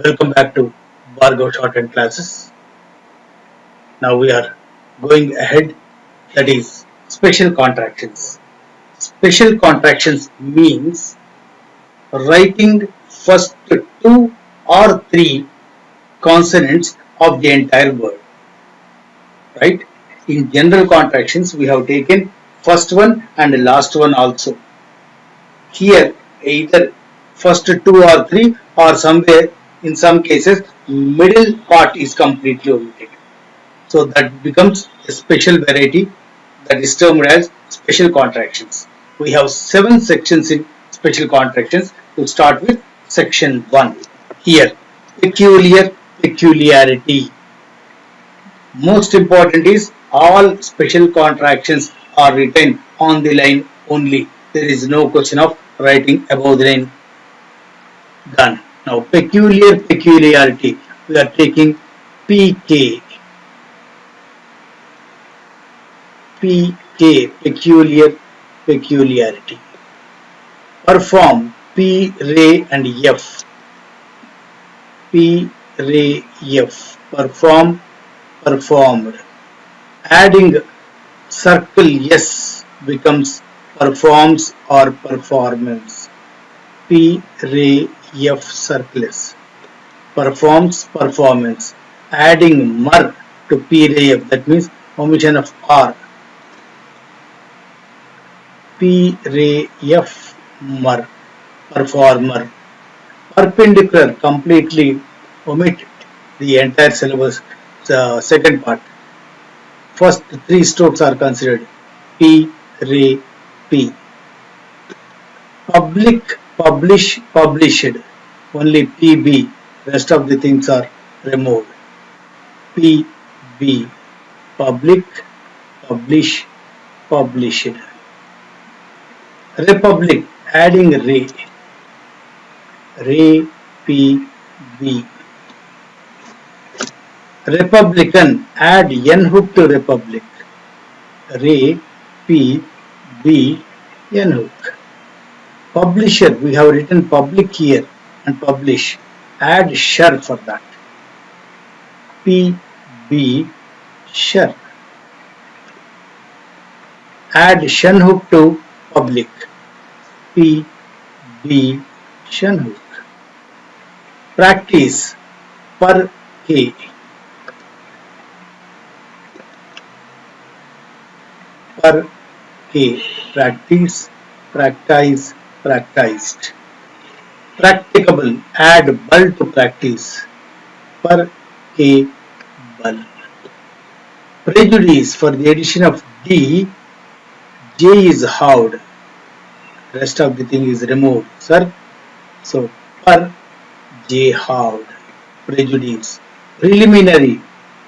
Welcome back to Bargo Shorthand classes. Now we are going ahead, that is special contractions. Special contractions means writing first two or three consonants of the entire word, right? In general contractions we have taken first one and the last one also. Here either first two or three or somewhere in some cases middle part is completely omitted. So that becomes a special variety that is termed as special contractions. We have 7 sections in special contractions. To start with section 1. Here, peculiarity. Most important is all special contractions are written on the line only. There is no question of writing above the line. Done. Now peculiarity. We are taking PK. Peculiarity. Perform P, Ray and F. P, Ray, F. Perform, performed. Adding circle S becomes performs or performance. P, Ray, F circle S. Performs, performance. Adding mer to P, Ray, F, that means omission of R. P, Ray, F, mer, performer. Perpendicular, completely omit the entire syllabus, second part. First three strokes are considered. P, Ray, P. Public, publish, published. Only PB. Rest of the things are removed. PB. Public, publish, published. Republic, adding Ray. Ray, P, B. Republican, add N hook to Republic. Ray, P, B, N hook. Publisher, we have written public here and publish. Add shur for that. P, B, shur. Add shun hook to public. P, B, shun hook. Practice, per K. Per K. Practice, practice, practiced. Practicable, add bul to practice. Per K, bul. Prejudice, for the addition of D, J is howd. Rest of the thing is removed, sir. So, per J howd. Prejudice. Preliminary,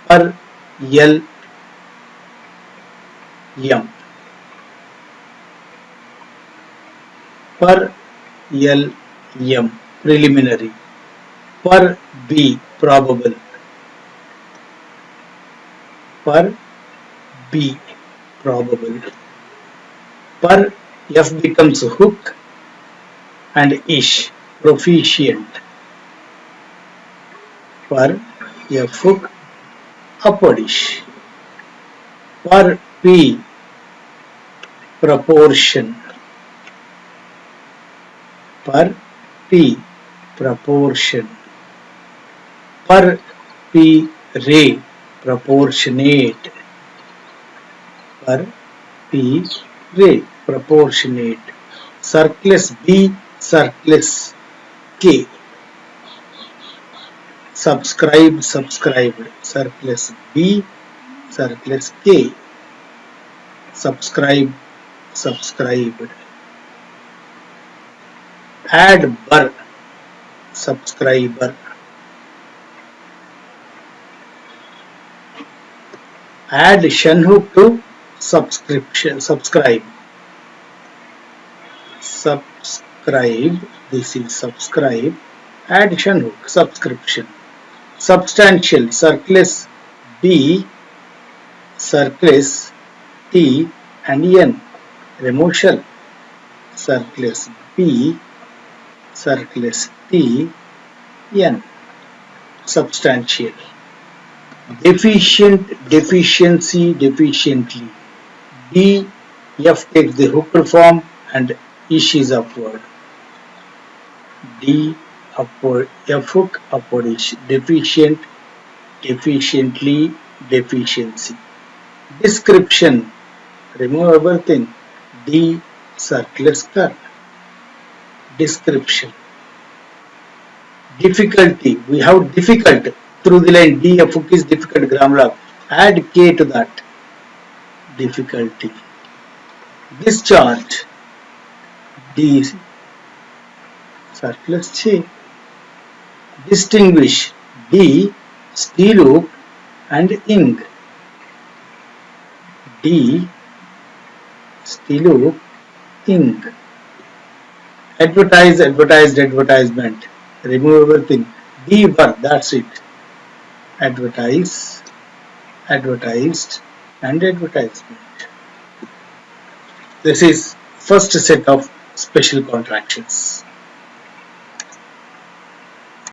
per L M. Per L M. Preliminary. Per B. Probable. Per B. Probable. Per F becomes hook and ish. Proficient. Per F hook, upwardish. Per P, proportion. Per P, proportion. Per P, ray, proportionate. Per P, ray, proportionate. Circless B, circless K. Subscribe, subscribed. Circless B, circless K. Subscribe, subscribed. Add ber, subscriber. Add shun hook to subscription, subscribe. Subscribe, this is subscribe. Add shun hook, subscription. Substantial, circless B, circless T and N. Remove shall. Circless B, circless T, N. substantial. Deficient, deficiency, deficiently. D, F takes the hooked form and ish is upward. D, upward, F hook, upward ish. Deficient, deficiently, deficiency. Description, remove everything. D, circular skirt. Description. Difficulty, we have difficult through the line D, F hook is difficult grammar log. Add K to that. Difficulty. Discharge. D, circular J. Distinguish. D, steel hook and ink. D, steel hook, ink. Advertise, advertised, advertisement. Remove everything. D, verb, that's it. Advertise, advertised and advertisement. This is first set of special contractions.